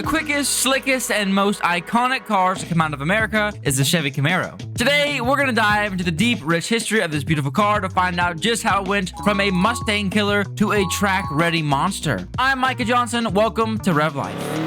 quickest, slickest, and most iconic cars to come out of America is the Chevy Camaro. Today, we're gonna dive into the deep, rich history of this beautiful car to find out just how it went from a Mustang killer to a track-ready monster. I'm Micah Johnson. Welcome to Rev-Life.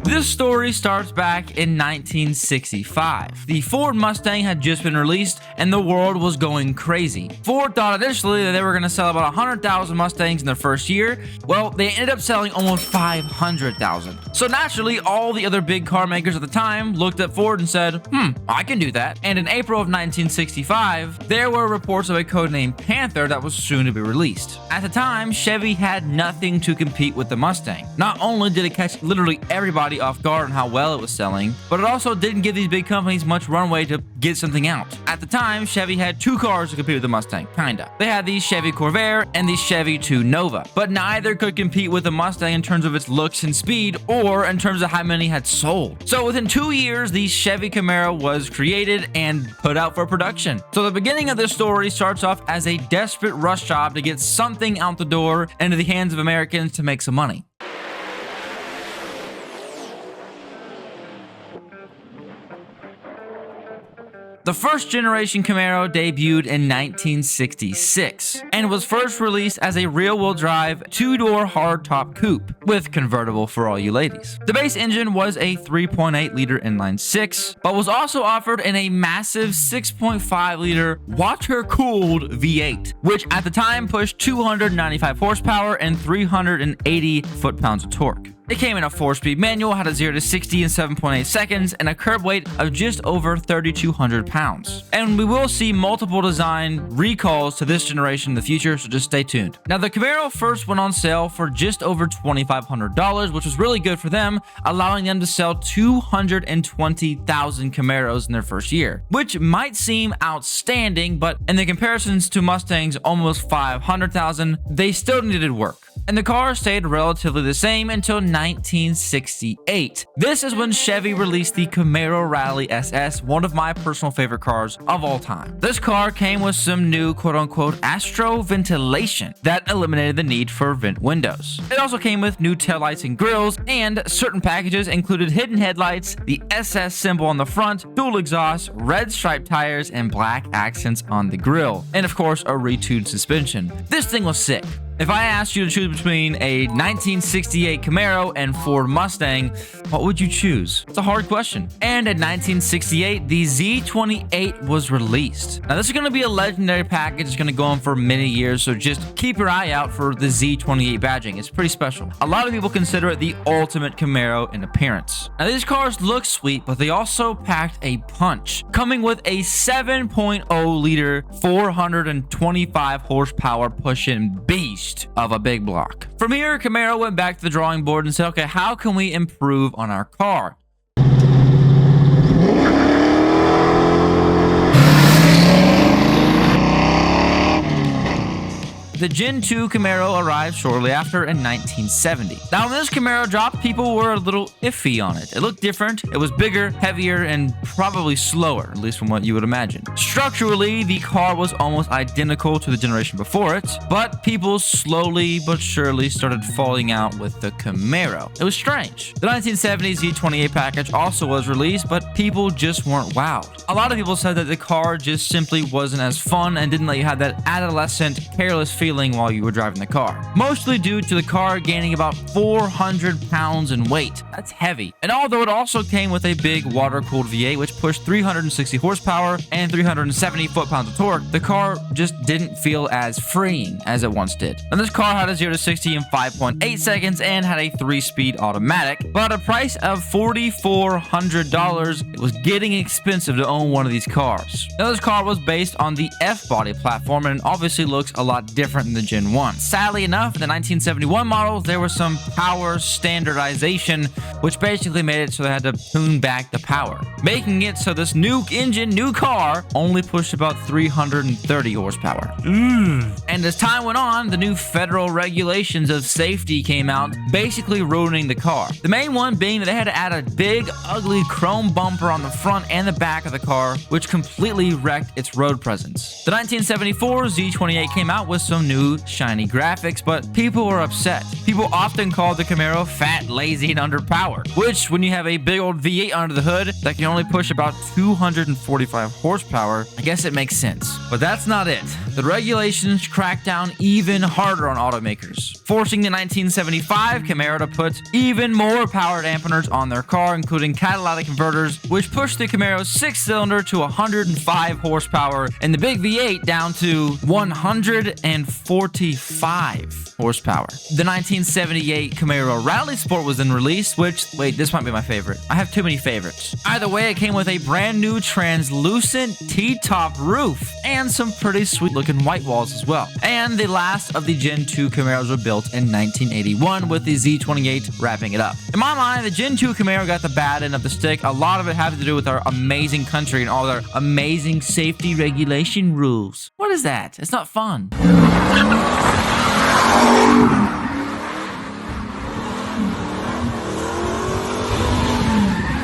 This story starts back in 1965. The Ford Mustang had just been released and the world was going crazy. Ford thought initially that they were going to sell about 100,000 Mustangs in their first year. Well, they ended up selling almost 500,000. So naturally, all the other big car makers at the time looked at Ford and said, I can do that. And in April of 1965, there were reports of a codenamed Panther that was soon to be released. At the time, Chevy had nothing to compete with the Mustang. Not only did it catch literally everybody off guard on how well it was selling, but it also didn't give these big companies much runway to get something out. At the time, Chevy had two cars to compete with the Mustang, kinda. They had the Chevy Corvair and the Chevy 2 Nova, but neither could compete with the Mustang in terms of its looks and speed or in terms of how many had sold. So within 2 years, the Chevy Camaro was created and put out for production. So the beginning of this story starts off as a desperate rush job to get something out the door into the hands of Americans to make some money. The first generation Camaro debuted in 1966 and was first released as a rear-wheel drive, two-door hardtop coupe with convertible for all you ladies. The base engine was a 3.8-liter inline-six, but was also offered in a massive 6.5-liter water-cooled V8, which at the time pushed 295 horsepower and 380 foot-pounds of torque. It came in a 4-speed manual, had a 0 to 60 in 7.8 seconds, and a curb weight of just over 3,200 pounds. And we will see multiple design recalls to this generation in the future, so just stay tuned. Now, the Camaro first went on sale for just over $2,500, which was really good for them, allowing them to sell 220,000 Camaros in their first year, which might seem outstanding, but in the comparisons to Mustang's almost 500,000, they still needed work. And the car stayed relatively the same until 1968. This is when Chevy released the Camaro Rally SS, one of my personal favorite cars of all time. This car came with some new quote-unquote astro ventilation that eliminated the need for vent windows. It also came with new taillights and grills, and certain packages included hidden headlights, the SS symbol on the front, dual exhaust, red striped tires, and black accents on the grille, and of course a retuned suspension. This thing was sick. If I asked you to choose between a 1968 Camaro and Ford Mustang, what would you choose? It's a hard question. And in 1968, the Z28 was released. Now, this is going to be a legendary package. It's going to go on for many years, so just keep your eye out for the Z28 badging. It's pretty special. A lot of people consider it the ultimate Camaro in appearance. Now, these cars look sweet, but they also packed a punch, coming with a 7.0-liter, 425 horsepower push-in beast of a big block. From here, Camaro went back to the drawing board and said, okay, how can we improve on our car? The Gen 2 Camaro arrived shortly after in 1970. Now, when this Camaro dropped, people were a little iffy on it. It looked different, it was bigger, heavier, and probably slower, at least from what you would imagine. Structurally, the car was almost identical to the generation before it, but people slowly but surely started falling out with the Camaro. It was strange. The 1970 Z28 package also was released, but people just weren't wowed. A lot of people said that the car just simply wasn't as fun and didn't let you have that adolescent, careless feeling while you were driving the car, mostly due to the car gaining about 400 pounds in weight. That's heavy. And although it also came with a big water-cooled V8 which pushed 360 horsepower and 370 foot-pounds of torque, the car just didn't feel as freeing as it once did. And this car had a 0 to 60 in 5.8 seconds and had a 3-speed automatic, but at a price of $4,400, it was getting expensive to own one of these cars. Now, this car was based on the F-body platform and obviously looks a lot different than the Gen 1. Sadly enough, in the 1971 models, there was some power standardization, which basically made it so they had to tune back the power, making it so this new engine, new car, only pushed about 330 horsepower. And And as time went on, the new federal regulations of safety came out, basically ruining the car. The main one being that they had to add a big, ugly chrome bumper on the front and the back of the car, which completely wrecked its road presence. The 1974 Z28 came out with some new shiny graphics, but people were upset. People often called the Camaro fat, lazy, and underpowered, which when you have a big old V8 under the hood that can only push about 245 horsepower, I guess it makes sense. But that's not it. The regulations cracked down even harder on automakers, forcing the 1975 Camaro to put even more power dampeners on their car, including catalytic converters, which pushed the Camaro's six-cylinder to 105 horsepower and the big V8 down to 145 horsepower. The 1978 Camaro Rally Sport was then released, which, wait, this might be my favorite. I have too many favorites. Either way, it came with a brand new translucent T-top roof and some pretty sweet looking white walls as well. And the last of the Gen 2 Camaros were built in 1981 with the Z28 wrapping it up. In my mind, the Gen 2 Camaro got the bad end of the stick. A lot of it had to do with our amazing country and all their amazing safety regulation rules. What is that? It's not fun.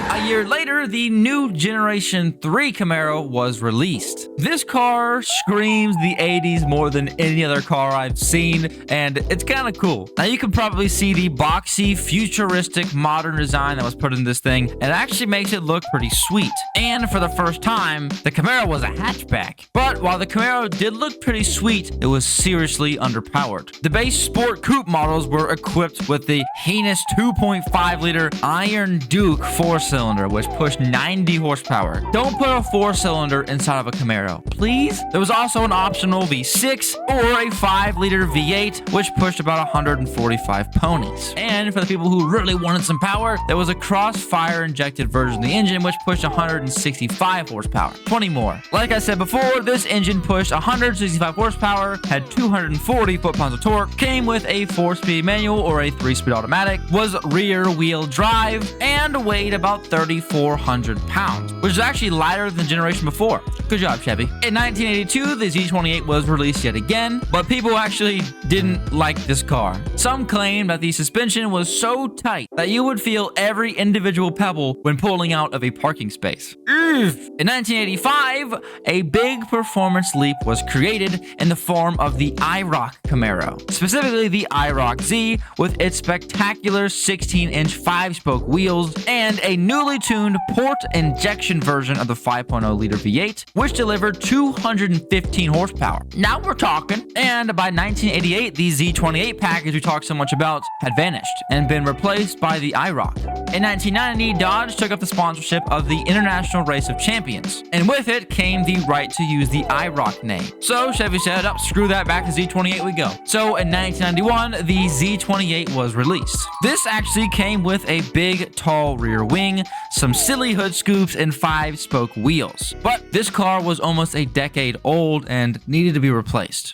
A year later, the new Generation 3 Camaro was released. This car screams the 80s more than any other car I've seen, and it's kind of cool. Now, you can probably see the boxy, futuristic, modern design that was put in this thing. It actually makes it look pretty sweet. And for the first time, the Camaro was a hatchback. But while the Camaro did look pretty sweet, it was seriously underpowered. The base Sport Coupe models were equipped with the heinous 2.5-liter Iron Duke 4-cylinder, which pushed 90 horsepower. Don't put a 4-cylinder inside of a Camaro, please. There was also an optional V6 or a 5-liter V8, which pushed about 145 ponies. And for the people who really wanted some power, there was a cross-fire injected version of the engine, which pushed 165 horsepower. 20 more. Like I said before, this engine pushed 165 horsepower, had 240 foot-pounds of torque, came with a 4-speed manual or a 3-speed automatic, was rear-wheel drive, and weighed about 3,400 pounds, which is actually lighter than the generation before. Good job, Chevy. In 1982, the Z28 was released yet again, but people actually didn't like this car. Some claimed that the suspension was so tight that you would feel every individual pebble when pulling out of a parking space. In 1985, a big performance leap was created in the form of the IROC Camaro, specifically the IROC Z with its spectacular 16-inch 5-spoke wheels and a newly tuned port injection version of the 5.0-liter V8, which delivered 215 horsepower. Now we're talking. And by 1988, the Z28 package we talked so much about had vanished and been replaced by the IROC. In 1990, Dodge took up the sponsorship of the International Race of Champions, and with it came the right to use the IROC name. So Chevy said, "Up, screw that, back to Z28 we go." So in 1991, the Z28 was released. This actually came with a big, tall rear wing, some silly hood scoops, and 5-spoke wheels. But this car was almost a decade old and needed to be replaced.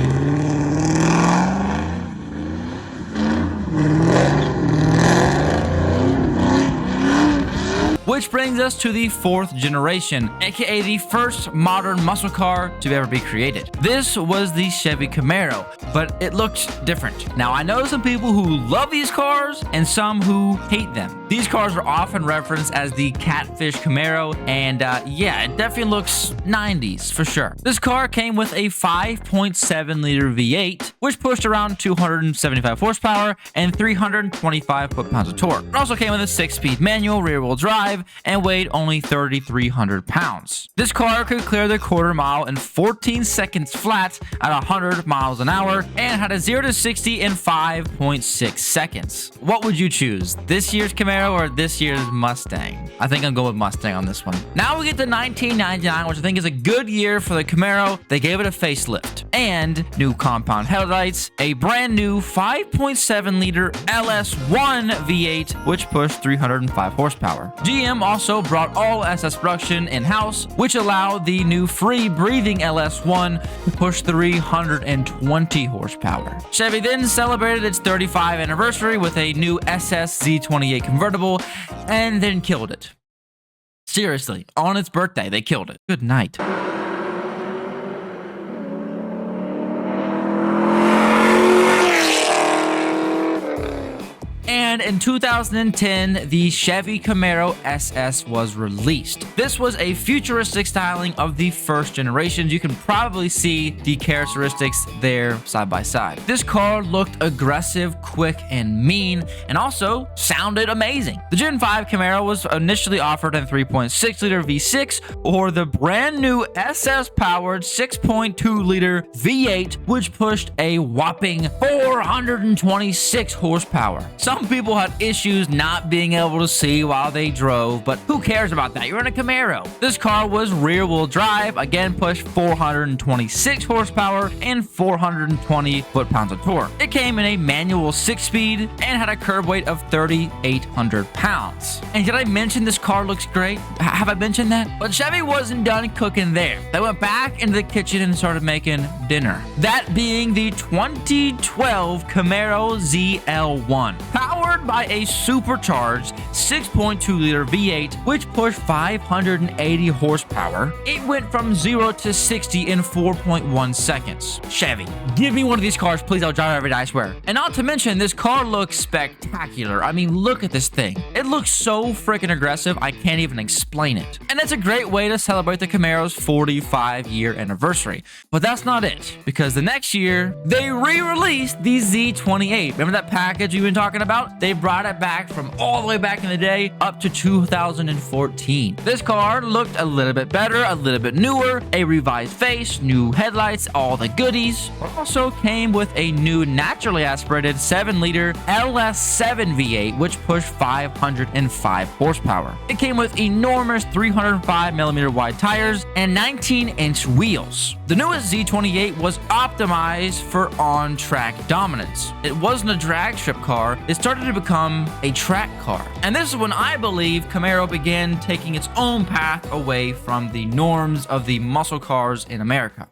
Which brings us to the 4th generation, aka the first modern muscle car to ever be created. This was the Chevy Camaro, but it looked different. Now, I know some people who love these cars and some who hate them. These cars are often referenced as the Catfish Camaro, and yeah, it definitely looks 90s for sure. This car came with a 5.7-liter V8, which pushed around 275 horsepower and 325 foot-pounds of torque. It also came with a 6-speed manual rear-wheel drive and weighed only 3,300 pounds. This car could clear the quarter mile in 14 seconds flat at 100 miles an hour and had a 0 to 60 in 5.6 seconds. What would you choose, this year's Camaro or this year's Mustang? I think I'm going with Mustang on this one. Now we get to 1999, which I think is a good year for the Camaro. They gave it a facelift and new compound headlights, a brand new 5.7-liter LS1 V8, which pushed 305 horsepower. GM also brought all SS production in-house, which allowed the new free-breathing LS1 to push 320 horsepower. Chevy then celebrated its 35th anniversary with a new SS Z28 convertible, and then killed it. Seriously, on its birthday, they killed it. Good night. And in 2010, the Chevy Camaro SS was released. This was a futuristic styling of the first generation. You can probably see the characteristics there side by side. This car looked aggressive, quick, and mean, and also sounded amazing. The Gen 5 Camaro was initially offered in 3.6-liter V6 or the brand new SS-powered 6.2-liter V8, which pushed a whopping 426 horsepower. Some people had issues not being able to see while they drove, but who cares about that? You're in a Camaro. This car was rear-wheel drive, again pushed 426 horsepower and 420 foot-pounds of torque. It came in a manual 6-speed and had a curb weight of 3,800 pounds. And did I mention this car looks great? Have I mentioned that? But Chevy wasn't done cooking there. They went back into the kitchen and started making dinner. That being the 2012 Camaro ZL1, powered by a supercharged 6.2-liter V8, which pushed 580 horsepower. It went from 0 to 60 in 4.1 seconds. Chevy, give me one of these cars, please. I'll drive it every day, I swear. And not to mention, this car looks spectacular. I mean, look at this thing. It looks so freaking aggressive, I can't even explain it. And it's a great way to celebrate the Camaro's 45-year anniversary. But that's not it, because the next year, they re-released the Z28. Remember that package we've been talking about? They brought it back from all the way back in the day up to 2014. This car looked a little bit better, a little bit newer, a revised face, new headlights, all the goodies. It also came with a new naturally aspirated 7-liter LS7 V8, which pushed 505 horsepower. It came with enormous 305mm wide tires and 19-inch wheels. The newest Z28 was optimized for on-track dominance. It wasn't a drag strip car, it started to become a track car. And this is when I believe Camaro began taking its own path away from the norms of the muscle cars in America.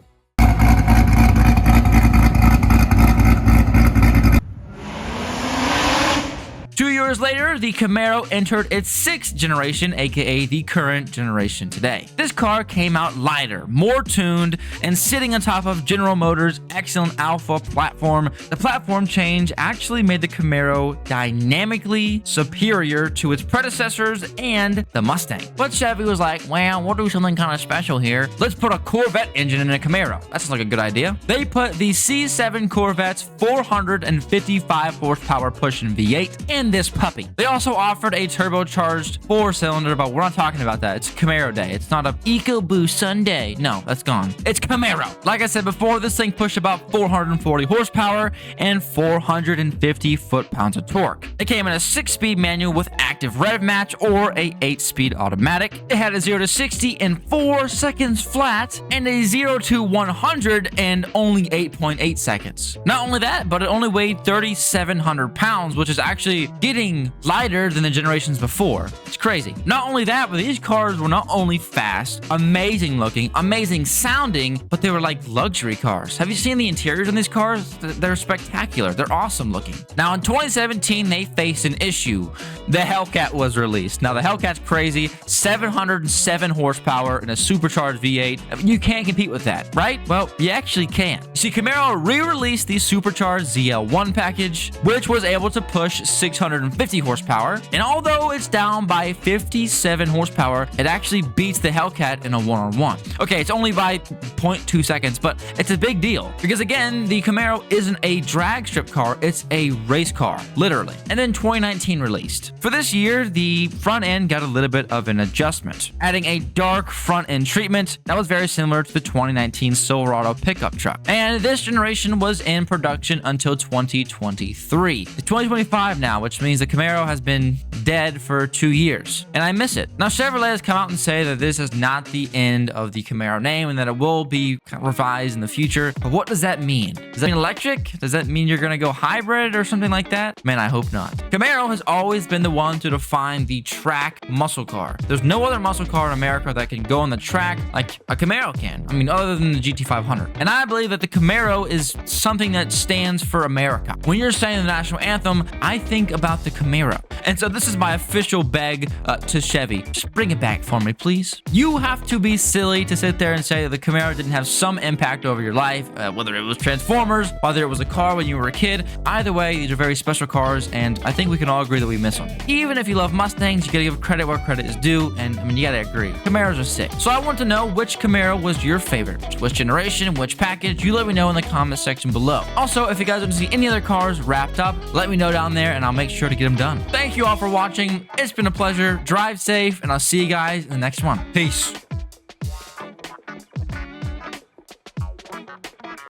2 years later, the Camaro entered its 6th generation, aka the current generation today. This car came out lighter, more tuned, and sitting on top of General Motors' excellent Alpha platform. The platform change actually made the Camaro dynamically superior to its predecessors and the Mustang. But Chevy was like, well, we'll do something kind of special here. Let's put a Corvette engine in a Camaro. That sounds like a good idea. They put the C7 Corvette's 455 horsepower pushing V8 in this puppy. They also offered a turbocharged 4-cylinder, but we're not talking about that. It's Camaro Day. It's not a EcoBoost Sunday. No, that's gone. It's Camaro. Like I said before, this thing pushed about 440 horsepower and 450 foot-pounds of torque. It came in a 6-speed manual with active rev match or a 8-speed automatic. It had a 0 to 60 in 4 seconds flat and a 0 to 100 in only 8.8 seconds. Not only that, but it only weighed 3,700 pounds, which is actually getting lighter than the generations before. It's crazy. Not only that, but these cars were not only fast, amazing looking, amazing sounding, but they were like luxury cars. Have you seen the interiors on these cars? They're spectacular. They're awesome looking. Now in 2017, they faced an issue. The Hellcat was released. Now the Hellcat's crazy, 707 horsepower and a supercharged V8. I mean, you can't compete with that, right? Well, you actually can. See, Camaro re-released the supercharged ZL1 package, which was able to push 650 horsepower, and although it's down by 57 horsepower, it actually beats the Hellcat in a one-on-one. Okay, it's only by 0.2 seconds, but it's a big deal because again, the Camaro isn't a drag strip car, it's a race car, literally. And then 2019 released. For this year, the front end got a little bit of an adjustment, adding a dark front end treatment that was very similar to the 2019 Silverado pickup truck. And this generation was in production until 2023. It's 2025 now, which means the Camaro has been dead for 2 years, and I miss it. Now, Chevrolet has come out and say that this is not the end of the Camaro name and that it will be revised in the future. But what does that mean? Does that mean electric? Does that mean you're going to go hybrid or something like that? Man, I hope not. Camaro has always been the one to define the track muscle car. There's no other muscle car in America that can go on the track like a Camaro can. I mean, other than the GT500. And I believe that the Camaro is something that stands for America. When you're saying the national anthem, I think about the Camaro. And so this is my official beg to Chevy. Just bring it back for me, please. You have to be silly to sit there and say that the Camaro didn't have some impact over your life, whether it was Transformers, whether it was a car when you were a kid. Either way, these are very special cars, and I think we can all agree that we miss them. Even if you love Mustangs, you gotta give credit where credit is due, and I mean, you gotta agree. Camaros are sick. So I want to know which Camaro was your favorite. Which generation, which package, you let me know in the comment section below. Also, if you guys want to see any other cars wrapped up, let me know down there, and I'll make sure to get them done. Thank you all for watching. It's been a pleasure. Drive safe, and I'll see you guys in the next one. Peace.